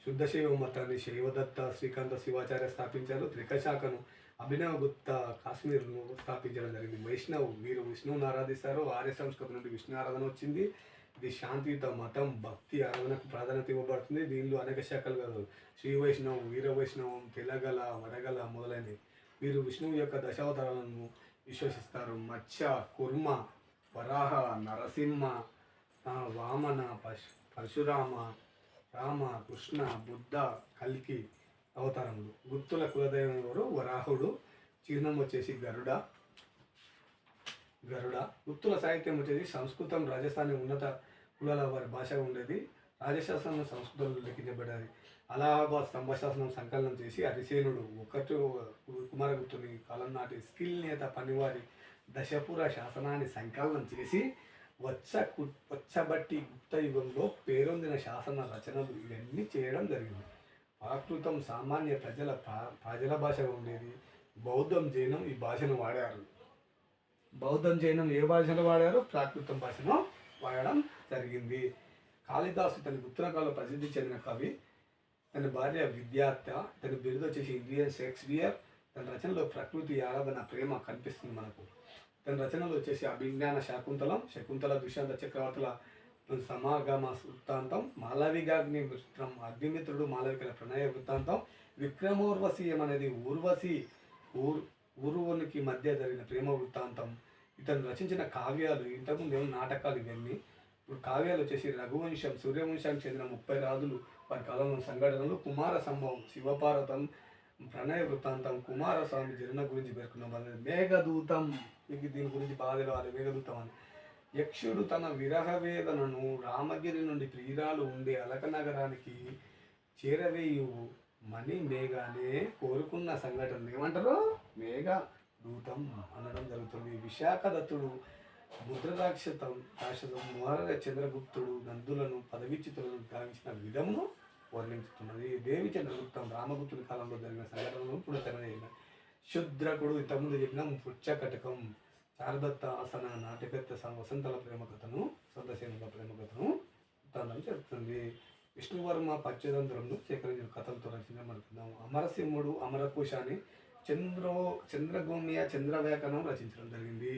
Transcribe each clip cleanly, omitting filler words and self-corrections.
శుద్ధ శైవ మతాన్ని శైవదత్త శ్రీకాంత శివాచార్య స్థాపించారు. త్రికశాఖను అభినవ్ గుప్తా కాశ్మీర్ను స్థాపించడం జరిగింది. వీరు విష్ణువుని ఆరాధిస్తారు. ఆర్య సంస్కృతి నుండి విష్ణు ఆరాధన వచ్చింది. ఇది శాంతియుత మతం, భక్తి ఆరాధనకు ప్రాధాన్యత ఇవ్వబడుతుంది. దీనిలో అనేక శాఖలు శ్రీ వైష్ణవం, వీర వైష్ణవం, తెలగల, వడగల మొదలైనవి. వీరు విష్ణువు యొక్క దశావతారాలను విశ్వసిస్తారు. మత్స్య, కుర్మ, వరాహ, నరసింహ, వామన, పరశురామ, రామ, కృష్ణ, బుద్ధ, కల్కి అవతారములు. గుర్తుల కులదైవం ఎవరు? వరాహుడు. చిహ్నం వచ్చేసి గరుడ. గుర్తుల సాహిత్యం వచ్చేసి సంస్కృతం, రాజస్థానీ ఉన్నత కులాల వారి భాషగా ఉండేది. రాజశాసనం సంస్కృతంలో లిఖించబడ్డది. అలహాబాద్ స్తంభశాసనం సంకలనం చేసి హరిసేనుడు కుమారగుప్తుని కాలం నాటి స్కిల్ నేత పనివారి దశపుర శాసనాన్ని సంకలనం చేసి వచ్చబట్టి గుప్త యుగంలో పేరొందిన శాసన రచనలు ఇవన్నీ చేయడం జరిగింది. ప్రాకృతం సామాన్య ప్రజల భాషగా ఉండేది. బౌద్ధం, జైనం ఈ భాషను వాడారు. బౌద్ధం, జైనం ఏ భాషను వాడారు? ప్రాకృతం భాషను వాడడం జరిగింది. కాళిదాసు తన ఉత్తరకాలలో ప్రసిద్ధి చెందిన కవి. తన భార్య విద్యార్థ. తన బిరుదు వచ్చేసి ఇండియన్ షేక్స్పియర్. తన రచనలో ప్రకృతి ఆరాధన, ప్రేమ కనిపిస్తుంది మనకు. తన రచనలు వచ్చేసి అభిజ్ఞాన శాకుంతలం, శకుంతల, దుష్యంత చక్రవర్తుల సమాగమ వృత్తాంతం, మాలవికాగ్ని వృత్తం, అగ్నిమిత్రుడు మాలవికల ప్రణయ వృత్తాంతం, విక్రమోర్వశీయం అనేది ఊరువునికి మధ్య జరిగిన ప్రేమ వృత్తాంతం. ఇతను రచించిన కావ్యాలు, ఇంతకుముందు నాటకాలు ఇవన్నీ. ఇప్పుడు కావ్యాలు వచ్చేసి రఘువంశం, సూర్యవంశానికి చెందిన 30 రాజులు వారి కాలంలో సంఘటనలు, కుమార సంభవం, శివపార్వతం, ప్రణయ వృత్తాంతం, కుమారస్వామి జనన గురించి పేర్కొన్నాం. మేఘదూతం, మీకు దీని గురించి బాగా తెలవాలి. మేఘదూతం అని యక్షుడు తన విరహ వేదనను రామగిరి నుండి ప్రియురాలు ఉండే అలక నగరానికి చేరవేయు మణి మేఘానే కోరుకున్న సంఘటన ఏమంటారు? మేఘ దూతం అనడం జరుగుతుంది. విశాఖ దత్తుడు ముద్రరాక్షతం మహారాజ చంద్రగుప్తుడు నందులను పదవిచ్యుతులను గావించిన విధమును వర్ణించుతున్నది. దేవి చంద్రగుప్తం రామగుప్తుని కాలంలో జరిగిన సంఘటనలను పునశ్చరణ చేసిన శుద్రకుడు ఇంతకుముందు చెప్పిన పుచ్చకటకం, శారదత్త ఆసన నాటకత్త వసంతల ప్రేమ కథను, సంతసేనుల ప్రేమ కథను వృత్తాంతం చెప్తుంది. విష్ణువర్మ పచ్చతంత్రంను సేకరించిన కథలతో రచించమనుకుందాం. అమరసింహుడు అమరకోశాన్ని చంద్రగోమ్య చంద్రవ్యాకరణం రచించడం జరిగింది.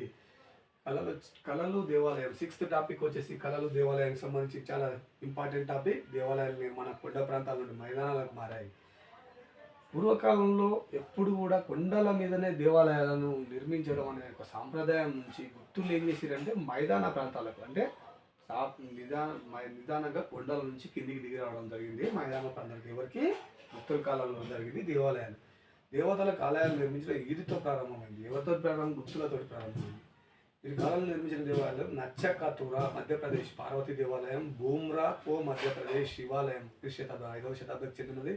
కళలు దేవాలయం 6th టాపిక్ వచ్చేసి కళలు దేవాలయానికి సంబంధించి చాలా ఇంపార్టెంట్ టాపిక్. దేవాలయాలు మన కొండ ప్రాంతాల నుండి మైదానాలకు మారాయి. పూర్వకాలంలో ఎప్పుడు కూడా కొండల మీదనే దేవాలయాలను నిర్మించడం అనే ఒక సాంప్రదాయం నుంచి గుర్తులు ఏం చేసిరంటే మైదాన ప్రాంతాలకు, అంటే నిదానంగా కొండల నుంచి కిందికి దిగి రావడం జరిగింది. మైదాన ప్రాంతాలకు ఎవరికి? ఉత్తర కాలంలో జరిగింది. దేవాలయాలు, దేవతలకు ఆలయాలు నిర్మించడం ఈదితో ప్రారంభమైంది. ఎవరితో ప్రారంభం? గుర్తులతో ప్రారంభమైంది. ఈ కాలంలో నిర్మించిన దేవాలయం నచ్చకతురా మధ్యప్రదేశ్ పార్వతీ దేవాలయం, బూమ్రా కో మధ్యప్రదేశ్ శివాలయం క్రీస్తు 5వ శతాబ్దానికి చెందినది.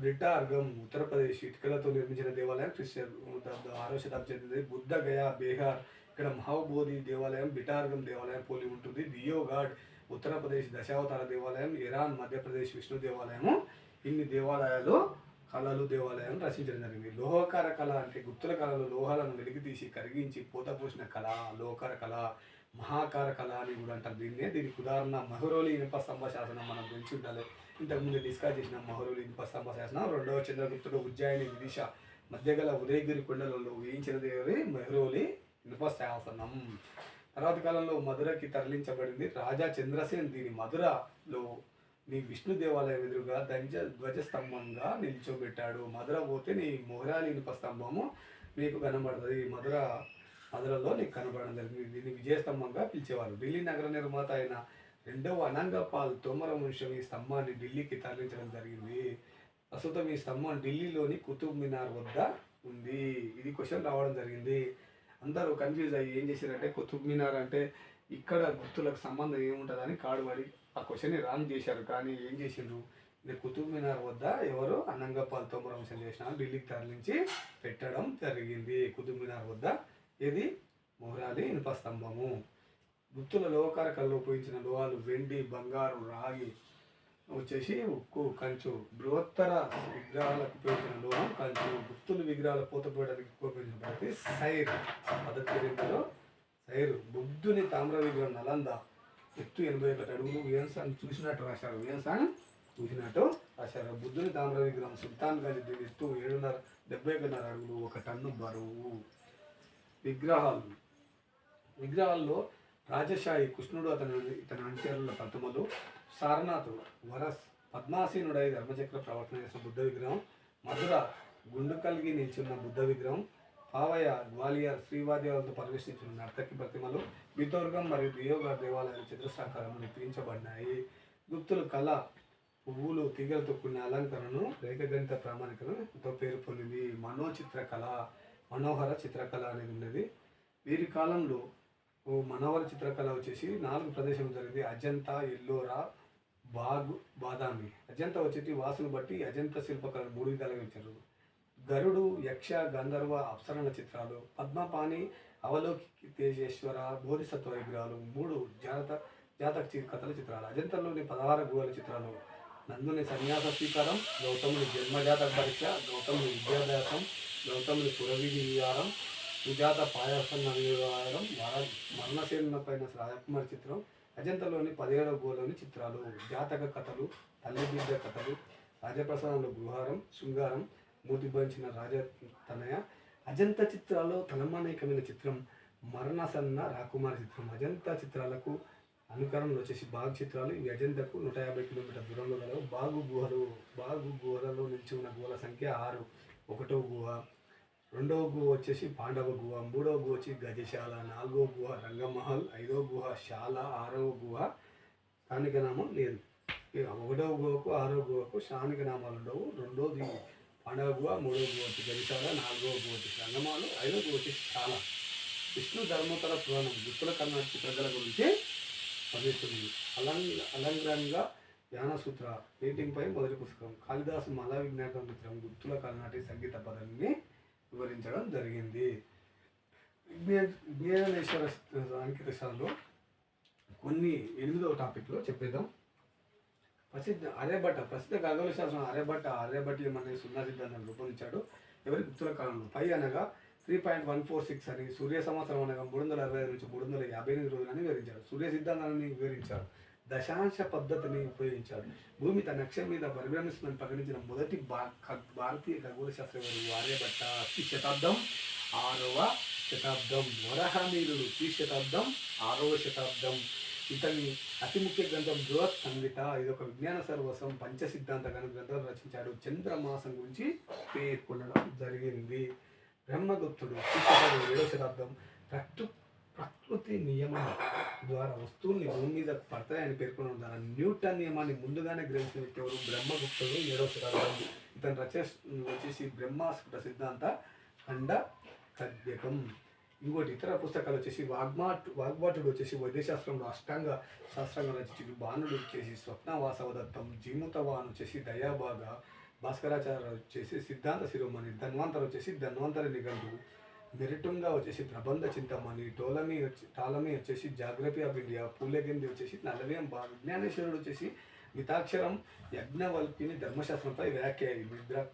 బ్రిటార్గం ఉత్తరప్రదేశ్ ఇటుకలతో నిర్మించిన దేవాలయం క్రీస్తు 6వ శతాబ్దం చెందినది. బుద్ధ గయా బీహార్ ఇక్కడ మహాబోధి దేవాలయం బిటార్గం దేవాలయం పోలి ఉంటుంది. దియోగాడ్ ఉత్తరప్రదేశ్ దశావతార దేవాలయం. ఇరాన్ మధ్యప్రదేశ్ విష్ణు దేవాలయము. ఇన్ని దేవాలయాలు కళలు దేవాలయం రచించడం జరిగింది. లోహకార కళ అంటే గుర్తుల కళలో లోహాలను వెలికి తీసి కరిగించి పూత పోసిన కళ లోహకార కళ. మహాకార కళ అని కూడా అంటారు దీన్నే. దీనికి ఉదాహరణ మహరోలి ఇనుప స్తంభ శాసనం. మనం గురించి ఉండాలి, ఇంతకుముందు డిస్కస్ చేసిన మహరోలి ఇనుప స్తంభ శాసనం. 2వ చంద్రగుప్తుడు ఉజ్జయిని విదిశ మధ్య గల ఉదయగిరి కొండలలో వేయించిన దేవి మహరోలి ఇనుప శాసనం. తర్వాత కాలంలో మధురకి తరలించబడింది. రాజా చంద్రసేన్ దీని మధురలో నీ విష్ణు దేవాలయం ఎదురుగా ధ్వజస్తంభంగా నిల్చోబెట్టాడు. మధుర పోతే నీ మొహరాలి ఇనుప స్తంభము మీకు కనబడుతుంది. మధురలో నీకు కనబడడం జరిగింది. దీన్ని విజయస్తంభంగా పిలిచేవారు. ఢిల్లీ నగర నిర్మాత అయిన 2వ అనంగపాల్ తోమర వంశం ఈ స్తంభాన్ని ఢిల్లీకి తరలించడం జరిగింది. ప్రస్తుతం ఈ స్తంభం ఢిల్లీలోని కుతుబ్ మినార్ వద్ద ఉంది. ఇది క్వశ్చన్ రావడం జరిగింది. అందరూ కన్ఫ్యూజ్ అయ్యి ఏం చేశారంటే కుతుబ్ మినార్ అంటే ఇక్కడ గుర్తులకు సంబంధం ఏముంటుందని కాడుబడి ఆ క్వశ్చన్ని రాంగ్ చేశారు. కానీ ఏం చేసిండ్రు? ఇది కుతుబ్ మినార్ వద్ద ఎవరు? అనంగపాల్ తోమర వంశం చేసిన ఢిల్లీకి తరలించి పెట్టడం జరిగింది. కుతుబ్ మినార్ వద్ద ఇది మొహరాలి ఇనుప స్తంభము. గుర్తుల లోహకార కళలో ఉపయోగించిన లోహాలు వెండి, బంగారు, రాగి వచ్చేసి ఉక్కు, కంచు. బృహత్తర విగ్రహాలకు ఉపయోగించిన లోహం కంచు. గుర్తులు విగ్రహాల పోతపోయడానికి ఉపయోగించిన పద్ధతి సైర్ పద్ధతి. సైరు. బుద్ధుని తామ్ర విగ్రహం నలంద ఎత్తు 81 అడుగులు. వేన్సాన్ చూసినట్టు రాశారు. వేన్సాన్ చూసినట్టు రాశారు. బుద్ధుని తామ్ర విగ్రహం సుల్తాన్ గంజ్ ఎత్తు 71 అడుగులు 1 టన్ను బరువు. విగ్రహాల్లో రాజశాహి కృష్ణుడు ఇతని అనుచరుల ప్రతిమలు, సారనాథ్ వరస్ పద్మాసీనుడై ధర్మచక్ర ప్రవర్తన చేసిన బుద్ధ విగ్రహం, మధుర గుండు కలిగి నిల్చున్న బుద్ధ విగ్రహం, పావయ గ్వాలియర్ శ్రీవాద్యాలతో పరివేషించిన నర్తకి ప్రతిమలు, బితోర్గం మరియు బియోగా దేవాలయాలు చతురస్రాకారం నిర్మించబడినాయి. గుప్తులు కళ పువ్వులు తీగలతో కూడిన అలంకరణను రేఖగణిత ప్రామాణికతో పేరు పొందింది. మనోహర చిత్రకళ అనేది ఉన్నది. వీరి కాలంలో మనోహర చిత్రకళ వచ్చేసి 4 ప్రదేశం జరిగింది. అజంతా, ఎల్లోరా, బాదామి. అజంతా వచ్చేసి వాసును బట్టి అజంతా శిల్పకళను 3 విధాలుగా ఇచ్చారు. గరుడు, యక్ష, గంధర్వ, అప్సరణ చిత్రాలు, పద్మపాణి, అవలోకి తేజేశ్వర, బోధిసత్వ విగ్రహాలు, 3 జాతక కథల చిత్రాలు. అజంతాలోని 16 గుహల చిత్రాలు, నందుని సన్యాస స్వీకారం, గౌతముని జన్మజాతక పరీక్ష, గౌతముని విద్యాభ్యాసం, గౌతముని పురవీధి విహారం, సుజాత పాయాసం విహారం, మరణశీలన పైన రాజకుమారి చిత్రం, అజంతాలోని 17వ గుహలోని చిత్రాలు, జాతక కథలు, తల్లిబిడ్డ కథలు, రాజప్రసాదంలో గుహారం, శృంగారం, మూర్తిభవించిన రాజతనయ. అజంతా చిత్రాల్లో తలమానికమైన చిత్రం మరణసన్న రాకుమారి చిత్రం. అజంతా చిత్రాలకు అనుకరణలు వచ్చేసి బాగు చిత్రాలు. ఇవి అజంతాకు 150 కిలోమీటర్ల దూరంలో గలవు. బాగు గుహలలో నిలిచి ఉన్న గుహల సంఖ్య 6. 1వ గుహ, 2వ గుహ వచ్చేసి పాండవ గుహ, 3వ గుహ వచ్చి గజశాల, 4వ గుహ రంగమహల్, 5వ గుహ శాల, 6వ గుహ స్థానిక నామం లేదు. 1వ గుహకు 6వ గుహకు స్థానిక నామాలు ఉండవు. 2వది పాండవ గుహ, 3వ గుహ వచ్చి గజశాల, 4వ గుహ వచ్చి రంగమహల్, 5వ గుహ వచ్చి శాల. విష్ణు ధర్మోత్తర పురాణం గుప్తుల కర్ణాటక చిత్రకళ గురించి పనిస్తుంది. అలంకరంగా జ్ఞానసూత్ర పెయింటింగ్పై మొదటి పుస్తకం. కాళిదాసు మల విజ్ఞాన మిత్రం గుప్తుల కర్ణాటక సంగీత పదాన్ని వివరించడం జరిగింది. విజ్ఞానేశ్వర సాంకేతిక శాలలో కొన్ని 8వ టాపిక్లో చెప్పేద్దాం. ప్రసిద్ధ ఖగోళ శాస్త్రం ఆర్యభట్ట అనే సున్నా సిద్ధాంతాన్ని రూపొందించాడు. ఎవరి గుప్తుల కాలంలో. పై అనగా 3.146 అని, సూర్య సంవత్సరం అనగా 365 నుంచి 358 రోజులని వివరించాడు. సూర్య సిద్ధాంతాన్ని వివరించాడు. దశాంశ పద్ధతిని ఉపయోగించాడు. భూమి తన అక్షం మీద పరిభ్రమిస్తుందని ప్రకటించిన మొదటి భారతీయ ఖగోళ శాస్త్రవేత్త ఆర్యభట్ట. శతాబ్దం 6వ శతాబ్దం. వరహమీరుడు శతాబ్దం 6వ శతాబ్దం. ఇతని అతి ముఖ్య గ్రంథం బృహత్ సంహిత. ఇదొక విజ్ఞాన సర్వస్వం పంచ సిద్ధాంత గ్రంథాలు రచించాడు. చంద్రమాసం గురించి పేర్కొనడం జరిగింది. బ్రహ్మగుప్తుడు 7వ శతాబ్దం. ప్రకృతి నియమం ద్వారా వస్తువుల్ని భూమి మీద పడతాయని పేర్కొనడం ద్వారా న్యూటన్ నియమాన్ని ముందుగానే గ్రహించిన వ్యక్తి ఎవరు? బ్రహ్మగుప్తుడు 7వ శతాబ్దం. ఇతని రచన వచ్చేసి బ్రహ్మాస్ఫుట సిద్ధాంత ఖండ కద్యకం. ఇంకోటి ఇతర పుస్తకాలు వచ్చేసి వాగ్భటుడు వచ్చేసి వైద్యశాస్త్రంలో అష్టాంగ శాస్త్రంగా రచించి, బాణుడు వచ్చేసి స్వప్నవాసవదత్తం, జీముతవాన్ వచ్చేసి దయాభాగ, భాస్కరాచార్య వచ్చేసి సిద్ధాంత శిరోమణి, ధన్వంతరి వచ్చేసి ధన్వంతరి నిఘంటువు, మెరిటుంగా వచ్చేసి ప్రబంధ చింతమణి, టాలమీ వచ్చేసి జాగ్రఫీ ఆఫ్ ఇండియా, పూలెగంది వచ్చేసి నలవ్యం, విజ్ఞానేశ్వరుడు వచ్చేసి మితాక్షరం, యజ్ఞవల్కిని ధర్మశాస్త్రంపై వ్యాఖ్య,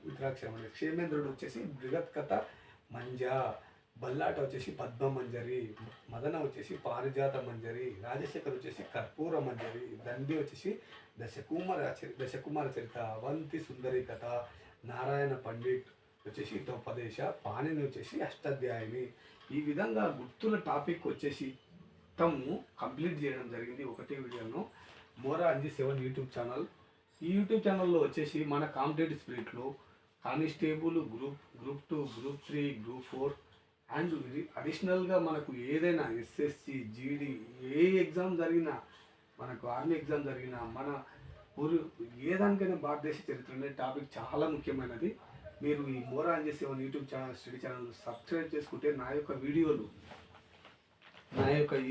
మిత్రాక్షరం, క్షేమేంద్రుడు వచ్చేసి బృహత్ కథ మంజా, బల్లాట వచ్చేసి పద్మమంజరి, మదన వచ్చేసి పారిజాత మంజరి, రాజశేఖర్ వచ్చేసి కర్పూర మంజరి, దండి వచ్చేసి దశకుమార చరిత, అవంతి సుందరి కథ, నారాయణ పండిట్ వచ్చేసి హితోపదేశ, పాణిని వచ్చేసి అష్టాధ్యాయిని. ఈ విధంగా గుర్తుల టాపిక్ వచ్చేసి మొత్తము కంప్లీట్ చేయడం జరిగింది ఒకటే వీడియోను. Mora Anji 7 YouTube channel. ఈ యూట్యూబ్ ఛానల్లో వచ్చేసి మన కాంపిటేటివ్ స్పిరిట్లో constable, group 2, group 3, group 4 and అడిషనల్గా మనకు ఏదైనా ఎస్ఎస్సి, జీడీ ఏ ఎగ్జామ్ జరిగినా, మనకు ఆర్మీ ఎగ్జామ్ జరిగినా, మన ఊరు ఏ దానికైనా భారతదేశ చరిత్ర అనే టాపిక్ చాలా ముఖ్యమైనది. మీరు ఈ Mora Anji 7 YouTube channel study channel subscribe చేసుకుంటే నా యొక్క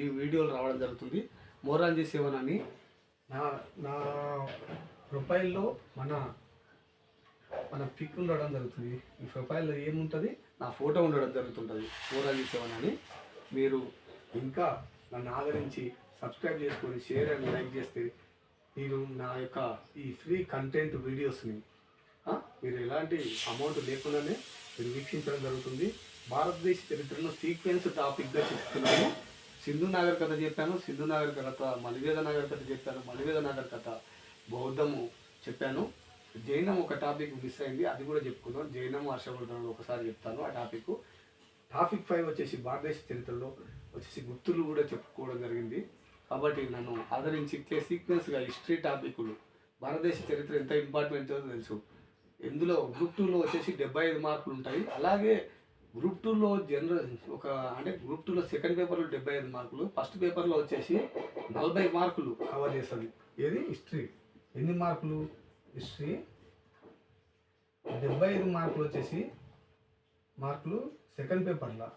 ఈ వీడియోలు రావడం జరుగుతుంది. మోరా అంజీ 7 అని నా ప్రొఫైల్లో మన పిక్ ఉండడం జరుగుతుంది. ఈ ప్రొఫైల్లో ఏముంటుంది? నా ఫోటో ఉండడం జరుగుతుంటుంది. మోరా అంజీ 7 అని. మీరు ఇంకా నన్ను ఆదరించి సబ్స్క్రైబ్ చేసుకొని షేర్ అండ్ లైక్ చేస్తే మీరు నా యొక్క ఈ ఫ్రీ కంటెంట్ వీడియోస్ని మీరు ఎలాంటి అమౌంట్ లేకుండానే మీరు వీక్షించడం జరుగుతుంది. భారతదేశ చరిత్రను సీక్వెన్స్ టాపిక్గా చెప్తున్నాను. సింధు నాగర్ కథ చెప్పాను, సింధు నాగర్ కథ, మలివేద నాగర్ కథ చెప్పాను, మలివేద నాగర్ కథ, బౌద్ధము, చెప్పాను. జైనం ఒక టాపిక్ మిస్ అయింది, అది కూడా చెప్పుకుందాం. జైనం హర్షవర్ధనుడు ఒకసారి చెప్తాను ఆ టాపిక్. టాపిక్ 5 వచ్చేసి భారతదేశ చరిత్రలో వచ్చేసి గుర్తులు కూడా చెప్పుకోవడం జరిగింది. కాబట్టి నన్ను ఆదరించి ఇట్లే సీక్వెన్స్గా హిస్టరీ టాపిక్లు, భారతదేశ చరిత్ర ఎంత ఇంపార్టెంటో తెలుసు. ఇందులో గ్రూప్ 2లో వచ్చేసి 75 మార్కులు ఉంటాయి. అలాగే గ్రూప్ 2లో గ్రూప్ 2లో సెకండ్ పేపర్లో 75 మార్కులు, ఫస్ట్ పేపర్లో వచ్చేసి 40 మార్కులు కవర్ చేస్తుంది. ఏది హిస్టరీ. ఎన్ని మార్కులు? హిస్టరీ 75 మార్కులు వచ్చేసి మార్కులు సెకండ్ పేపర్లో,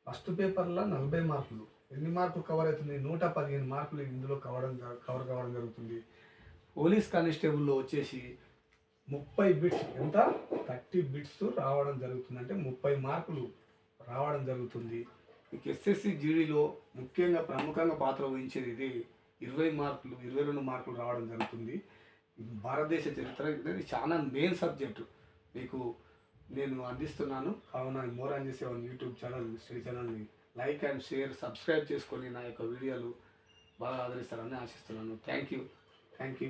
ఫస్ట్ పేపర్లో 40 మార్కులు. ఎన్ని మార్కులు కవర్ అవుతుంది? 115 మార్కులు ఇందులో కవర్ కావడం జరుగుతుంది. పోలీస్ కానిస్టేబుల్లో వచ్చేసి 30 బిట్స్, ఎంత 30 బిట్స్ రావడం జరుగుతుంది. అంటే 30 మార్కులు రావడం జరుగుతుంది. మీకు ఎస్ఎస్సి జీడీలో ముఖ్యంగా ప్రముఖంగా పాత్ర వహించేది ఇది. 20 మార్కులు, 22 మార్కులు రావడం జరుగుతుంది. భారతదేశ చరిత్ర అనేది చాలా మెయిన్ సబ్జెక్టు మీకు నేను అందిస్తున్నాను. కావున మోర్ ఆన్ చేసే యూట్యూబ్ ఛానల్, స్టడీ ఛానల్ని లైక్ అండ్ షేర్, సబ్స్క్రైబ్ చేసుకొని నా యొక్క వీడియోలు బాగా ఆదరిస్తారని ఆశిస్తున్నాను. Thank you.